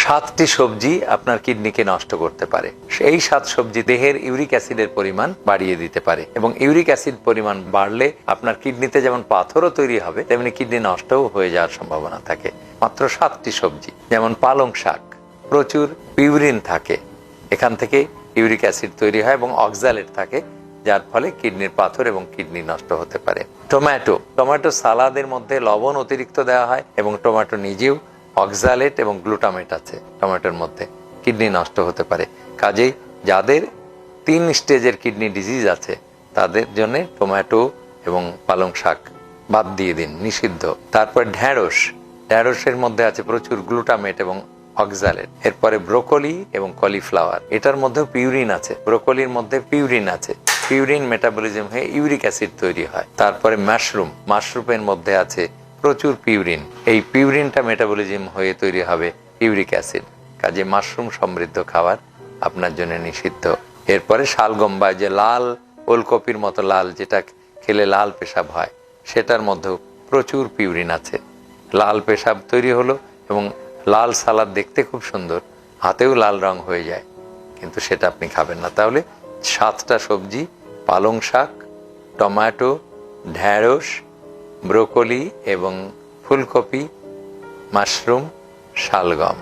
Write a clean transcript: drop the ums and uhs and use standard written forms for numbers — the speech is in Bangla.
7টি সবজি আপনার কিডনিকে নষ্ট করতে পারে। এই 7 সবজি দেহের ইউরিক অ্যাসিডের পরিমাণ বাড়িয়ে দিতে পারে এবং ইউরিক অ্যাসিড পরিমাণ বাড়লে আপনার কিডনিতে যেমন পাথরও তৈরি হবে তেমনি কিডনি নষ্টও হয়ে যাওয়ার সম্ভাবনা থাকে। মাত্র 7টি সবজি, যেমন পালং শাক, প্রচুর পিউরিন থাকে, এখান থেকে ইউরিক অ্যাসিড তৈরি হয় এবং অক্সালেট থাকে, যার ফলে কিডনির পাথর এবং কিডনি নষ্ট হতে পারে। টমেটো সালাদের মধ্যে লবণ অতিরিক্ত দেওয়া হয় এবং টমেটো নিজেও অক্সালেট এবং গ্লুটামেট আছে টমেটোর মধ্যে, কিডনি নষ্ট হতে পারে। কাজেই যাদের 3 স্টেজের কিডনি ডিজিজ আছে তাদের জন্য টমেটো এবং পালং শাক বাদ দিয়ে দিন, নিষিদ্ধ। তারপর ঢ্যাঁড়সের মধ্যে আছে প্রচুর গ্লুটামেট এবং অক্সালেট। এরপরে ব্রোকলি এবং কলিফ্লাওয়ার, এটার মধ্যেও পিউরিন আছে, ব্রোকলির মধ্যে পিউরিন আছে, পিউরিন মেটাবলিজম হয়ে ইউরিক অ্যাসিড তৈরি হয়। তারপরে মাশরুমের মধ্যে আছে প্রচুর পিউরিন, এই পিউরিনটা মেটাবলিজম হয়ে তৈরি হবে ইউরিক অ্যাসিড। কাজে মাশরুম সমৃদ্ধ খাবার আপনার জন্য নিষিদ্ধ। এরপরে শালগম বা যে লাল ওলকপির মতো লাল, যেটা খেলে লাল পেশাব হয়, সেটার মধ্যেও প্রচুর পিউরিন আছে। লাল পেশাব তৈরি হলো এবং লাল সালাদ দেখতে খুব সুন্দর, হাতেও লাল রং হয়ে যায়, কিন্তু সেটা আপনি খাবেন না। তাহলে 7টা সবজি, পালং শাক, টমেটো, ঢ্যাঁড়স, ব্রোকলি এবং ফুলকপি, মাশরুম, শালগম।